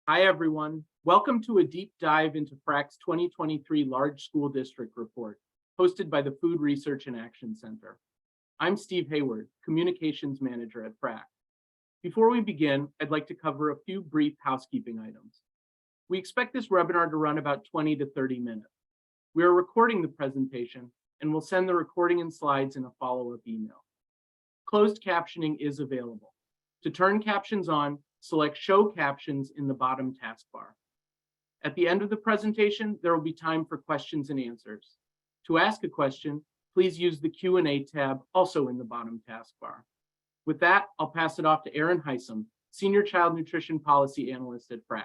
Hi, everyone. Welcome to a deep dive into FRAC's 2023 Large School District Report, hosted by the Food Research and Action Center. I'm Steve Hayward, Communications Manager at FRAC. Before we begin, I'd like to cover a few brief housekeeping items. We expect this webinar to run about 20 to 30 minutes. We are recording the presentation and will send the recording and slides in a follow-up email. Closed captioning is available. To turn captions on, select Show Captions in the bottom taskbar. At the end of the presentation, there will be time for questions and answers. To ask a question, please use the Q&A tab also in the bottom taskbar. With that, I'll pass it off to Erin Heisem, Senior Child Nutrition Policy Analyst at FRAC.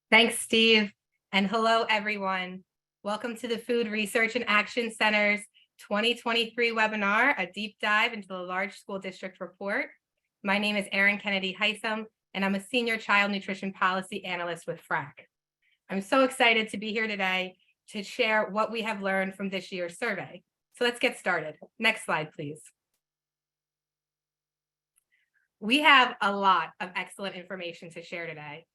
Thanks, Steve, and hello, everyone. Welcome to the Food Research and Action Center's 2023 webinar, a deep dive into the Large School District Report. My name is Erin Kennedy Heisem, and I'm a Senior Child Nutrition Policy Analyst with FRAC. I'm so excited to be here today to share what we have learned from this year's survey. So let's get started. Next slide, please. We have a lot of excellent information to share today,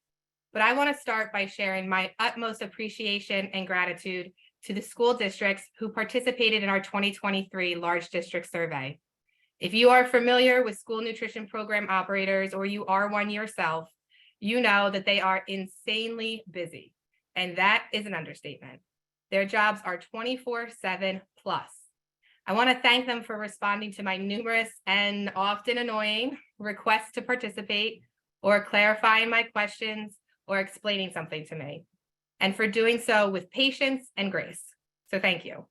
but I want to start by sharing my utmost appreciation and gratitude to the school districts who participated in our 2023 Large District Survey. If you are familiar with school nutrition program operators or you are one yourself, you know that they are insanely busy, and that is an understatement. Their jobs are 24/7 plus. I want to thank them for responding to my numerous and often annoying requests to participate or clarifying my questions or explaining something to me, and for doing so with patience and grace. So thank you.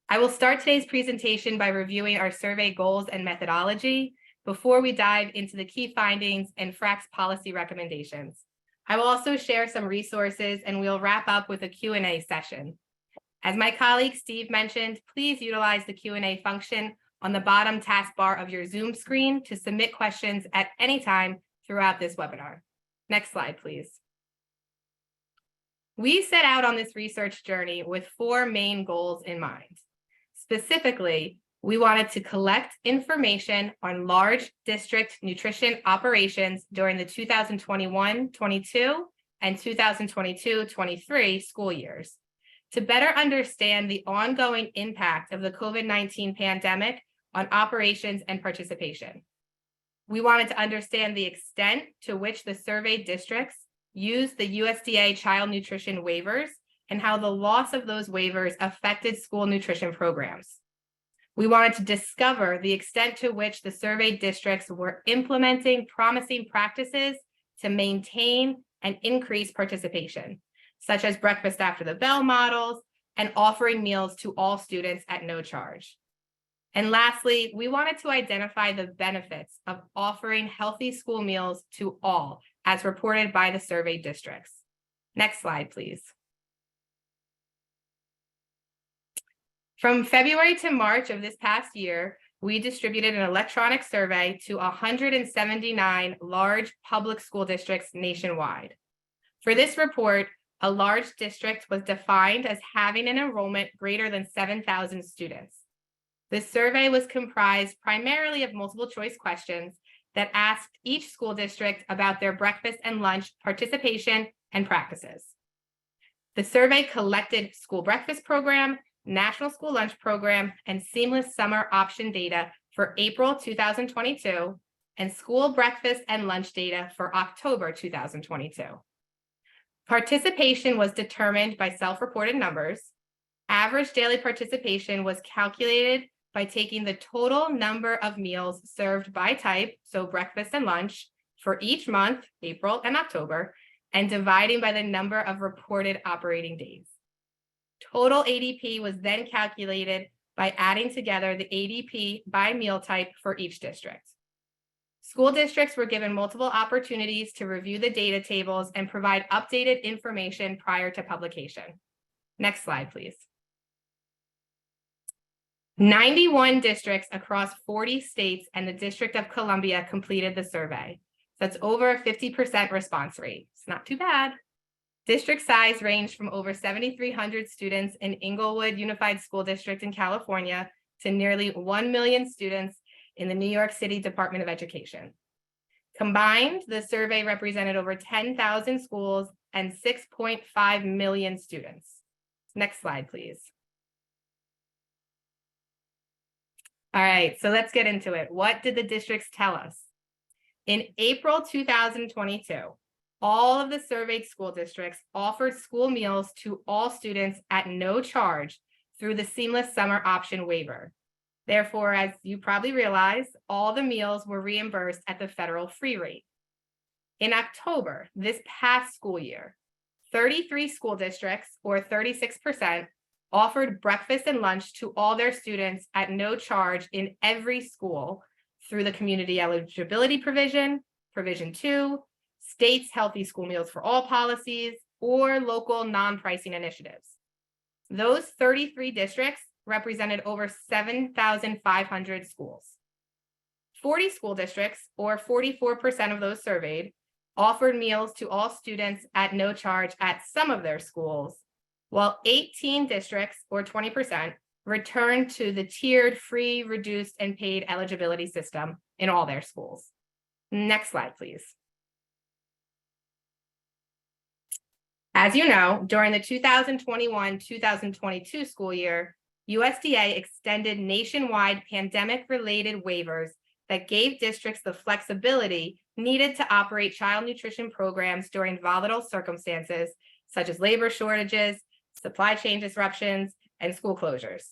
I will start today's presentation by reviewing our survey goals and methodology before we dive into the key findings and FRAC's policy recommendations. I will also share some resources and we'll wrap up with a Q&A session. As my colleague Steve mentioned, please utilize the Q&A function on the bottom taskbar of your Zoom screen to submit questions at any time throughout this webinar. Next slide, please. We set out on this research journey with four main goals in mind. Specifically, we wanted to collect information on large district nutrition operations during the 2021-22 and 2022-23 school years to better understand the ongoing impact of the COVID-19 pandemic on operations and participation. We wanted to understand the extent to which the surveyed districts used the USDA child nutrition waivers and how the loss of those waivers affected school nutrition programs. We wanted to discover the extent to which the surveyed districts were implementing promising practices to maintain and increase participation, such as breakfast after the bell models and offering meals to all students at no charge. And lastly, we wanted to identify the benefits of offering healthy school meals to all, as reported by the surveyed districts. Next slide, please. From February to March of this past year, we distributed an electronic survey to 179 large public school districts nationwide. For this report, a large district was defined as having an enrollment greater than 7,000 students. This survey was comprised primarily of multiple choice questions that asked each school district about their breakfast and lunch participation and practices. The survey collected school breakfast program, National School Lunch Program, and Seamless Summer Option data for April 2022, and school breakfast and lunch data for October 2022. Participation was determined by self-reported numbers. Average daily participation was calculated by taking the total number of meals served by type, so breakfast and lunch, for each month, April and October, and dividing by the number of reported operating days. Total ADP was then calculated by adding together the ADP by meal type for each district. School districts were given multiple opportunities to review the data tables and provide updated information prior to publication. Next slide, please. 91 districts across 40 states and the District of Columbia completed the survey. That's over a 50% response rate. It's not too bad. District size ranged from over 7,300 students in Inglewood Unified School District in California to nearly 1 million students in the New York City Department of Education. Combined, the survey represented over 10,000 schools and 6.5 million students. Next slide, please. All right, so let's get into it. What did the districts tell us? In April 2022, all of the surveyed school districts offered school meals to all students at no charge through the seamless summer option waiver. Therefore, as you probably realize, all the meals were reimbursed at the federal free rate. In October, this past school year, 33 school districts, or 36%, offered breakfast and lunch to all their students at no charge in every school through the community eligibility provision, provision 2, state's healthy school meals for all policies, or local non-pricing initiatives. Those 33 districts represented over 7,500 schools. 40 school districts, or 44% of those surveyed, offered meals to all students at no charge at some of their schools, while 18 districts, or 20%, returned to the tiered free, reduced, and paid eligibility system in all their schools. Next slide, please. As you know, during the 2021-2022 school year, USDA extended nationwide pandemic-related waivers that gave districts the flexibility needed to operate child nutrition programs during volatile circumstances, such as labor shortages, supply chain disruptions, and school closures.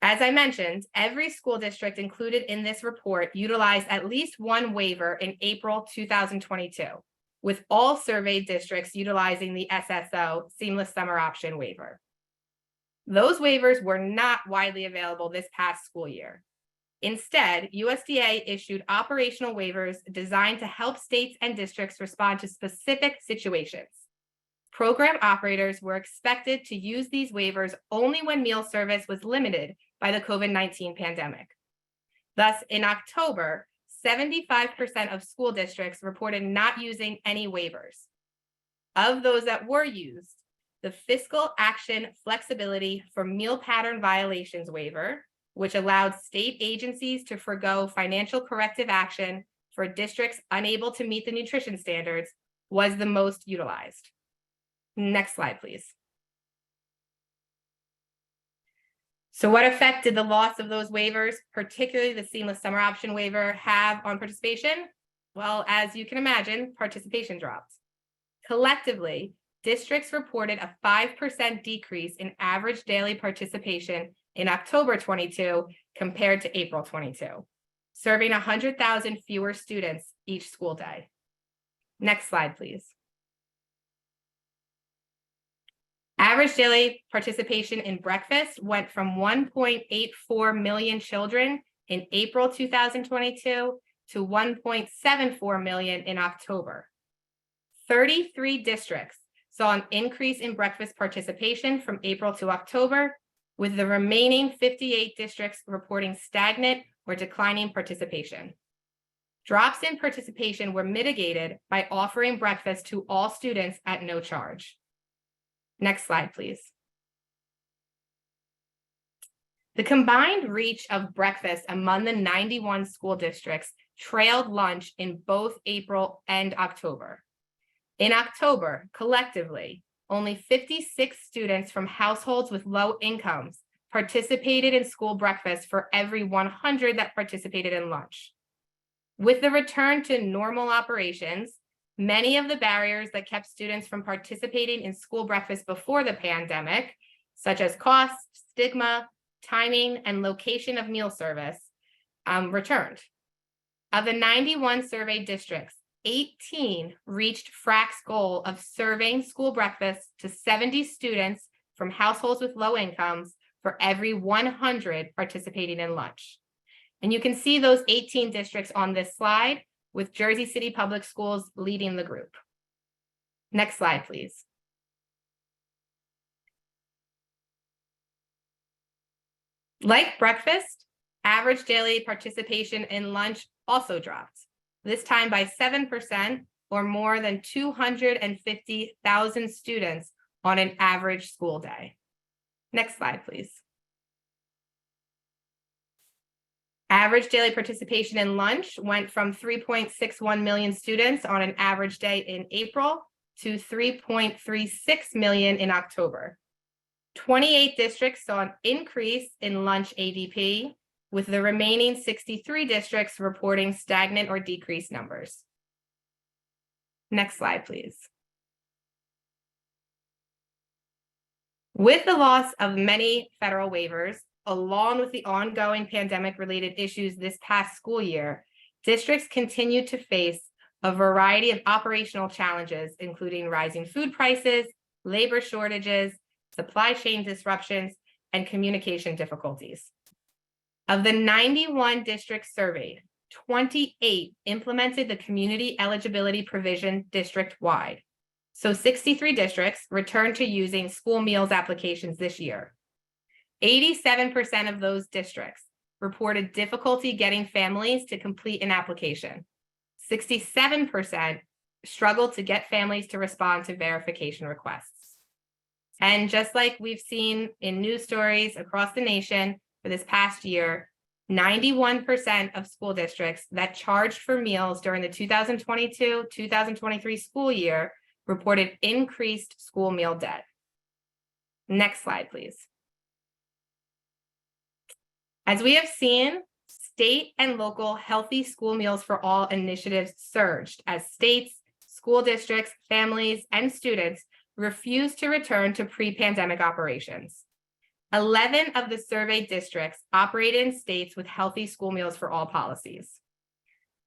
As I mentioned, every school district included in this report utilized at least one waiver in April 2022, with all surveyed districts utilizing the SSO, Seamless Summer Option waiver. Those waivers were not widely available this past school year. Instead, USDA issued operational waivers designed to help states and districts respond to specific situations. Program operators were expected to use these waivers only when meal service was limited by the COVID-19 pandemic. Thus, in October, 75% of school districts reported not using any waivers. Of those that were used, the Fiscal Action Flexibility for Meal Pattern Violations waiver, which allowed state agencies to forgo financial corrective action for districts unable to meet the nutrition standards, was the most utilized. Next slide, please. So what effect did the loss of those waivers, particularly the Seamless Summer Option waiver, have on participation? Well, as you can imagine, participation dropped. Collectively, districts reported a 5% decrease in average daily participation in October 22 compared to April 22, serving 100,000 fewer students each school day. Next slide, please. Average daily participation in breakfast went from 1.84 million children in April 2022 to 1.74 million in October. 33 districts saw an increase in breakfast participation from April to October, with the remaining 58 districts reporting stagnant or declining participation. Drops in participation were mitigated by offering breakfast to all students at no charge. Next slide, please. The combined reach of breakfast among the 91 school districts trailed lunch in both April and October. In October, collectively, only 56 students from households with low incomes participated in school breakfast for every 100 that participated in lunch. With the return to normal operations, many of the barriers that kept students from participating in school breakfast before the pandemic, such as cost, stigma, timing, and location of meal service, returned. Of the 91 surveyed districts, 18 reached FRAC's goal of serving school breakfast to 70 students from households with low incomes for every 100 participating in lunch. And you can see those 18 districts on this slide, with Jersey City Public Schools leading the group. Next slide, please. Like breakfast, average daily participation in lunch also dropped, this time by 7%, or more than 250,000 students on an average school day. Next slide, please. Average daily participation in lunch went from 3.61 million students on an average day in April to 3.36 million in October. 28 districts saw an increase in lunch ADP, with the remaining 63 districts reporting stagnant or decreased numbers. Next slide, please. With the loss of many federal waivers, along with the ongoing pandemic-related issues this past school year, districts continue to face a variety of operational challenges, including rising food prices, labor shortages, supply chain disruptions, and communication difficulties. Of the 91 districts surveyed, 28 implemented the community eligibility provision district-wide. So 63 districts returned to using school meals applications this year. 87% of those districts reported difficulty getting families to complete an application. 67% struggled to get families to respond to verification requests. And just like we've seen in news stories across the nation for this past year, 91% of school districts that charged for meals during the 2022-2023 school year reported increased school meal debt. Next slide, please. As we have seen, state and local healthy school meals for all initiatives surged as states, school districts, families, and students refused to return to pre-pandemic operations. 11 of the surveyed districts operated in states with healthy school meals for all policies.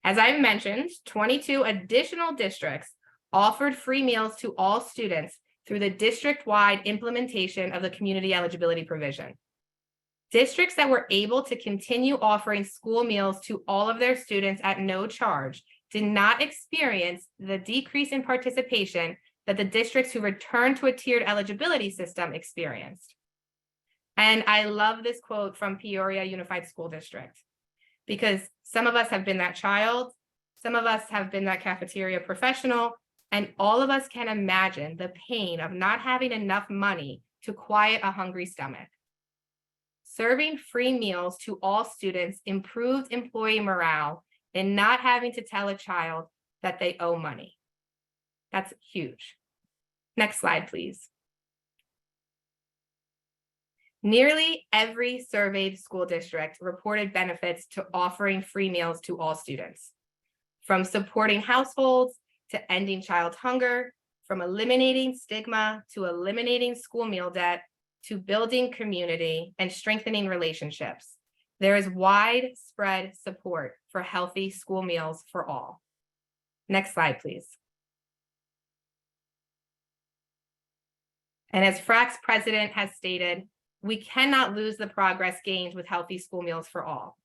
As I've mentioned, 22 additional districts offered free meals to all students through the district-wide implementation of the community eligibility provision. Districts that were able to continue offering school meals to all of their students at no charge did not experience the decrease in participation that the districts who returned to a tiered eligibility system experienced. And I love this quote from Peoria Unified School District, because some of us have been that child, some of us have been that cafeteria professional, and all of us can imagine the pain of not having enough money to quiet a hungry stomach. Serving free meals to all students improved employee morale and not having to tell a child that they owe money. That's huge. Next slide, please. Nearly every surveyed school district reported benefits to offering free meals to all students, from supporting households to ending child hunger, from eliminating stigma to eliminating school meal debt, to building community and strengthening relationships. There is widespread support for healthy school meals for all. Next slide, please. And as FRAC's president has stated, we cannot lose the progress gained with healthy school meals for all.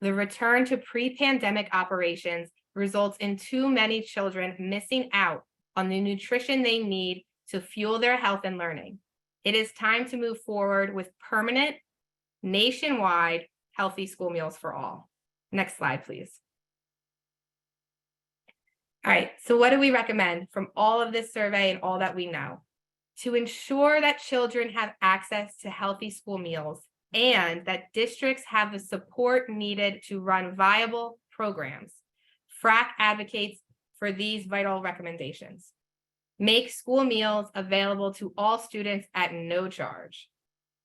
The return to pre-pandemic operations results in too many children missing out on the nutrition they need to fuel their health and learning. It is time to move forward with permanent, nationwide, healthy school meals for all. Next slide, please. All right, so what do we recommend from all of this survey and all that we know? To ensure that children have access to healthy school meals and that districts have the support needed to run viable programs, FRAC advocates for these vital recommendations. Make school meals available to all students at no charge.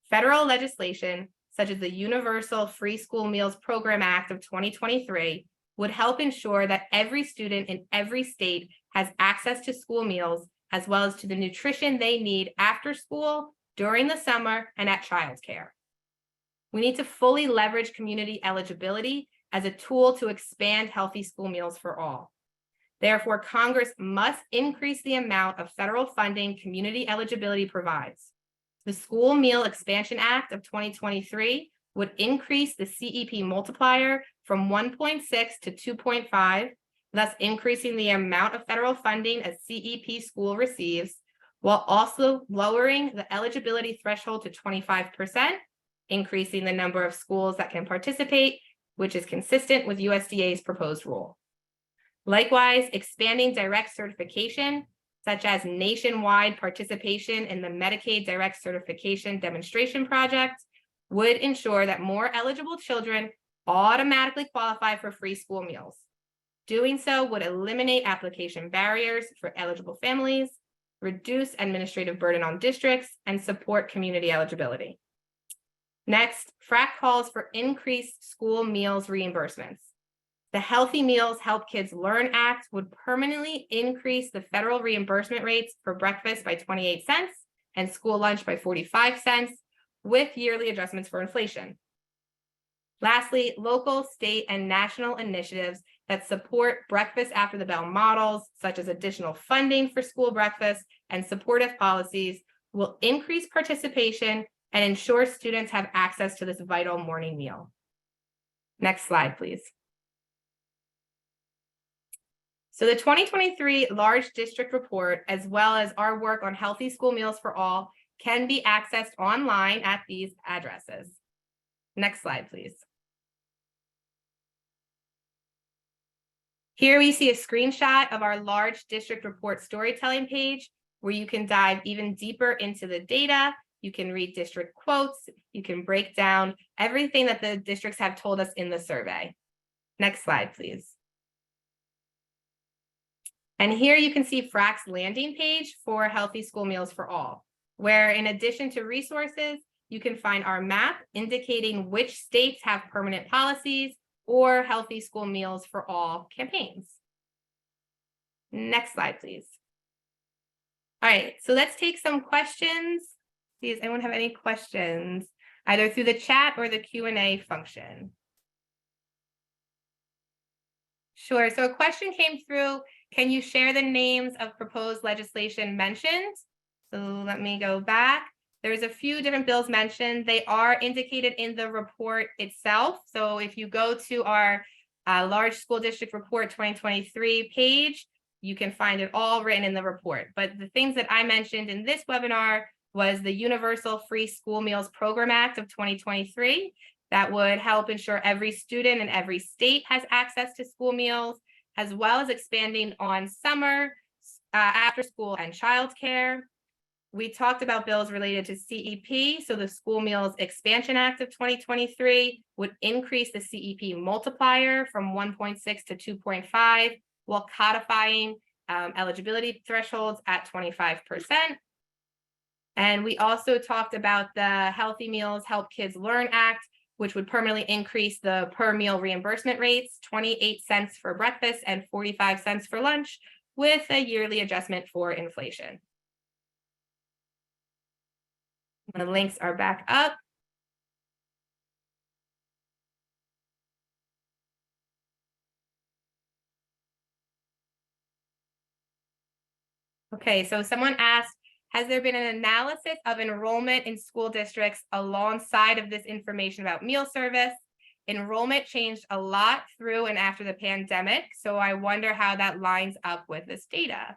Federal legislation, such as the Universal Free School Meals Program Act of 2023, would help ensure that every student in every state has access to school meals, as well as to the nutrition they need after school, during the summer, and at childcare. We need to fully leverage community eligibility as a tool to expand healthy school meals for all. Therefore, Congress must increase the amount of federal funding community eligibility provides. The School Meal Expansion Act of 2023 would increase the CEP multiplier from 1.6 to 2.5, thus increasing the amount of federal funding a CEP school receives, while also lowering the eligibility threshold to 25%, increasing the number of schools that can participate, which is consistent with USDA's proposed rule. Likewise, expanding direct certification, such as nationwide participation in the Medicaid Direct Certification Demonstration Project, would ensure that more eligible children automatically qualify for free school meals. Doing so would eliminate application barriers for eligible families, reduce administrative burden on districts, and support community eligibility. Next, FRAC calls for increased school meals reimbursements. The Healthy Meals Help Kids Learn Act would permanently increase the federal reimbursement rates for breakfast by 28 cents and school lunch by 45 cents, with yearly adjustments for inflation. Lastly, local, state, and national initiatives that support breakfast after the bell models, such as additional funding for school breakfast and supportive policies, will increase participation and ensure students have access to this vital morning meal. Next slide, please. So the 2023 Large District Report, as well as our work on healthy school meals for all, can be accessed online at these addresses. Next slide, please. Here we see a screenshot of our Large District Report storytelling page, where you can dive even deeper into the data. You can read district quotes. You can break down everything that the districts have told us in the survey. Next slide, please. And here you can see FRAC's landing page for Healthy School Meals for All, where in addition to resources, you can find our map indicating which states have permanent policies or Healthy School Meals for All campaigns. Next slide, please. All right, so let's take some questions. See, does anyone have any questions, either through the chat or the Q&A function? Sure, so a question came through. Can you share the names of proposed legislation mentioned? So let me go back. There's a few different bills mentioned. They are indicated in the report itself. So if you go to our Large School District Report 2023 page, you can find it all written in the report. But the things that I mentioned in this webinar was the Universal Free School Meals Program Act of 2023. That would help ensure every student in every state has access to school meals, as well as expanding on summer, after school, and childcare. We talked about bills related to CEP. So the School Meals Expansion Act of 2023 would increase the CEP multiplier from 1.6 to 2.5, while codifying eligibility thresholds at 25%. And we also talked about the Healthy Meals Help Kids Learn Act, which would permanently increase the per meal reimbursement rates, 28 cents for breakfast and 45 cents for lunch, with a yearly adjustment for inflation. The links are back up. Okay, so someone asked, has there been an analysis of enrollment in school districts alongside of this information about meal service? Enrollment changed a lot through and after the pandemic, so I wonder how that lines up with this data.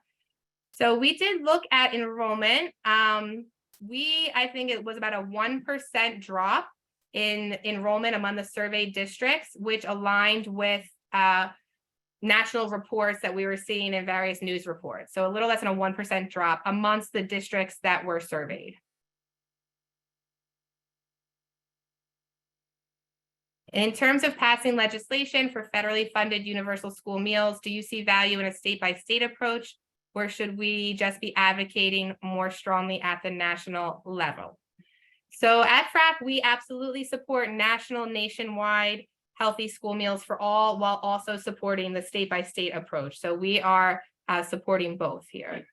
So we did look at enrollment. I think it was about a 1% drop in enrollment among the surveyed districts, which aligned with national reports that we were seeing in various news reports. So a little less than a 1% drop amongst the districts that were surveyed. In terms of passing legislation for federally funded universal school meals, do you see value in a state-by-state approach, or should we just be advocating more strongly at the national level? So at FRAC, we absolutely support national, nationwide healthy school meals for all, while also supporting the state-by-state approach. So we are supporting both here.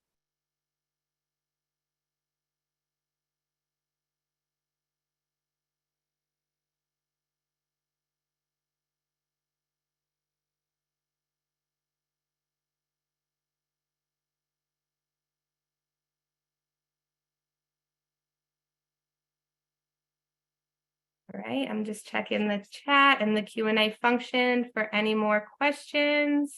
All right, I'm just checking the chat and the Q&A function for any more questions.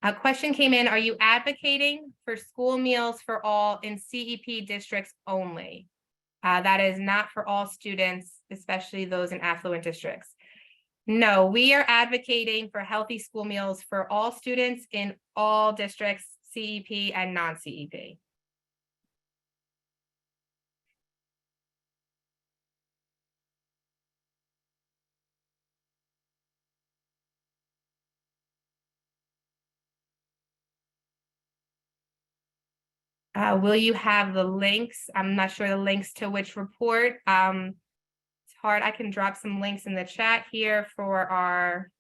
A question came in, are you advocating for school meals for all in CEP districts only? That is not for all students, especially those in affluent districts. No, we are advocating for healthy school meals for all students in all districts, CEP and non-CEP. Will you have the links? I'm not sure the links to which report. It's hard. I can drop some links in the chat here for our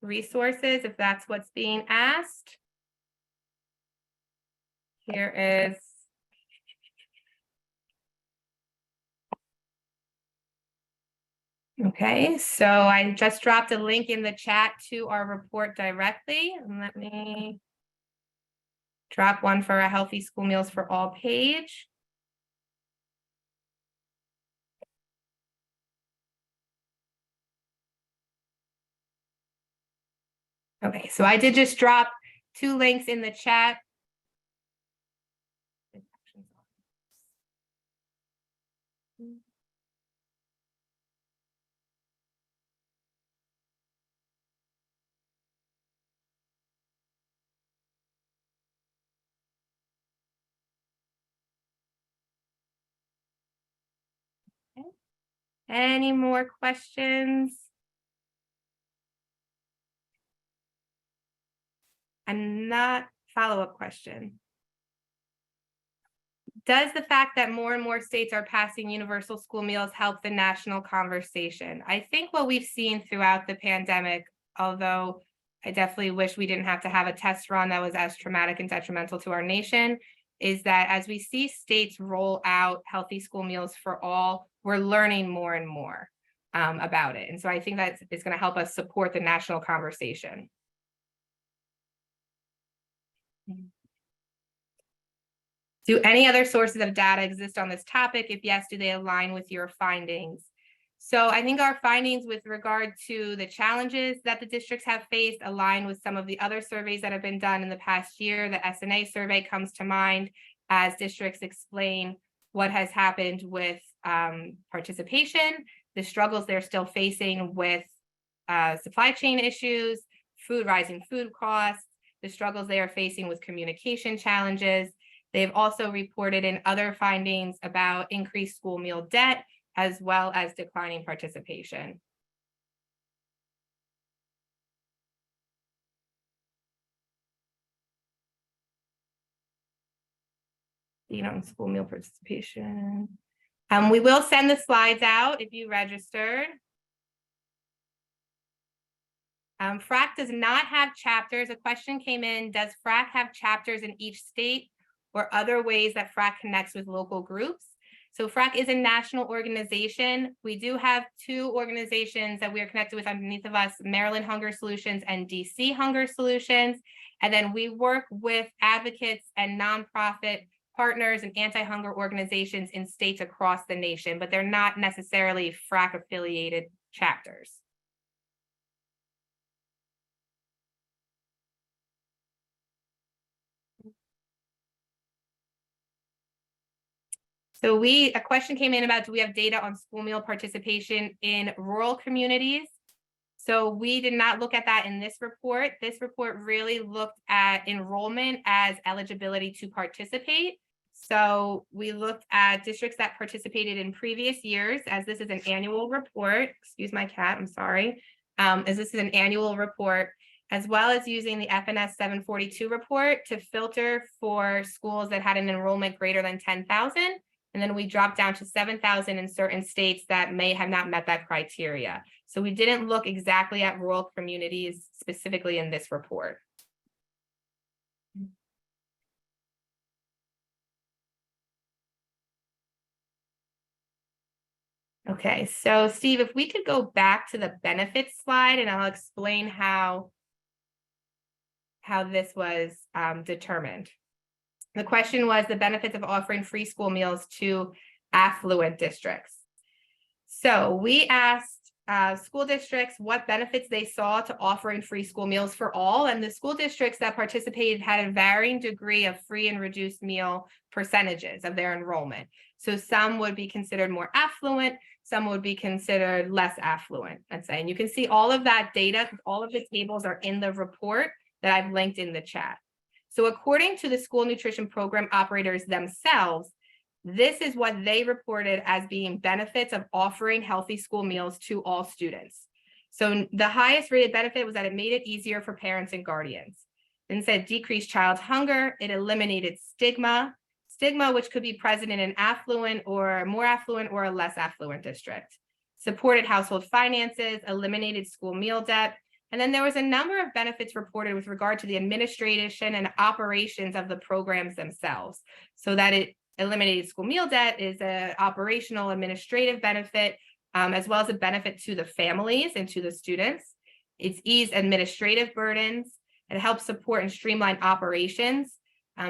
resources if that's what's being asked. Here is. Okay, so I just dropped a link in the chat to our report directly. And let me drop one for a Healthy School Meals for All page. Okay, so I did just drop 2 links in the chat. Okay. Any more questions? And not follow-up question. Does the fact that more and more states are passing universal school meals help the national conversation? I think what we've seen throughout the pandemic, although I definitely wish we didn't have to have a test run that was as traumatic and detrimental to our nation, is that as we see states roll out healthy school meals for all, we're learning more and more about it. And so I think that it's going to help us support the national conversation. Do any other sources of data exist on this topic? If yes, do they align with your findings? So I think our findings with regard to the challenges that the districts have faced align with some of the other surveys that have been done in the past year. The SNA survey comes to mind as districts explain what has happened with participation, the struggles they're still facing with supply chain issues, rising food costs, the struggles they are facing with communication challenges. They've also reported in other findings about increased school meal debt, as well as declining participation. School meal participation. We will send the slides out if you registered. FRAC does not have chapters. A question came in, does FRAC have chapters in each state or other ways that FRAC connects with local groups? So FRAC is a national organization. We do have 2 organizations that we are connected with underneath of us, Maryland Hunger Solutions and DC Hunger Solutions. And then we work with advocates and nonprofit partners and anti-hunger organizations in states across the nation, but they're not necessarily FRAC affiliated chapters. So a question came in about, do we have data on school meal participation in rural communities? So we did not look at that in this report. This report really looked at enrollment as eligibility to participate. So we looked at districts that participated in previous years, as this is an annual report. Excuse my cat, I'm sorry. As this is an annual report, as well as using the FNS 742 report to filter for schools that had an enrollment greater than 10,000. And then we dropped down to 7,000 in certain states that may have not met that criteria. So we didn't look exactly at rural communities specifically in this report. Okay, so Steve, if we could go back to the benefits slide and I'll explain how this was determined. The question was the benefits of offering free school meals to affluent districts. So we asked school districts what benefits they saw to offering free school meals for all, and the school districts that participated had a varying degree of free and reduced meal percentages of their enrollment. So some would be considered more affluent, some would be considered less affluent, let's say. And you can see all of that data, all of the tables are in the report that I've linked in the chat. So according to the school nutrition program operators themselves, this is what they reported as being benefits of offering healthy school meals to all students. So the highest rated benefit was that it made it easier for parents and guardians. Then said decreased child hunger, it eliminated stigma, which could be present in an affluent or more affluent or a less affluent district. Supported household finances, eliminated school meal debt. And then there was a number of benefits reported with regard to the administration and operations of the programs themselves. So that it eliminated school meal debt is an operational administrative benefit, as well as a benefit to the families and to the students. It's eased administrative burdens, and it helps support and streamline operations.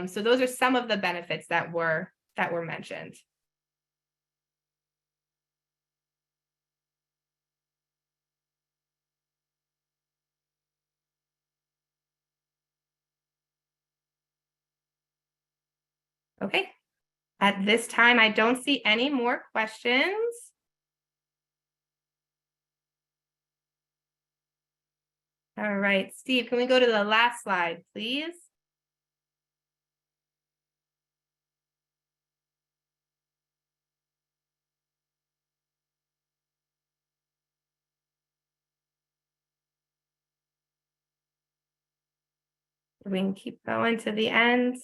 So those are some of the benefits that were mentioned. Okay. At this time, I don't see any more questions. All right, Steve, can we go to the last slide, please? We can keep going to the end.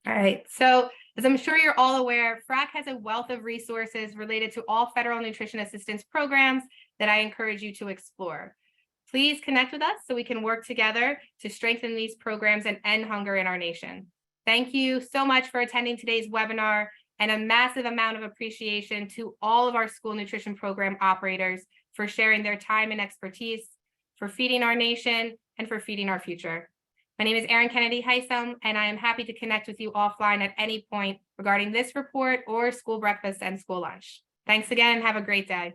All right, so as I'm sure you're all aware, FRAC has a wealth of resources related to all federal nutrition assistance programs that I encourage you to explore. Please connect with us so we can work together to strengthen these programs and end hunger in our nation. Thank you so much for attending today's webinar, and a massive amount of appreciation to all of our school nutrition program operators for sharing their time and expertise, for feeding our nation, and for feeding our future. My name is Erin Kennedy Heisem, and I am happy to connect with you offline at any point regarding this report or school breakfast and school lunch. Thanks again, and have a great day.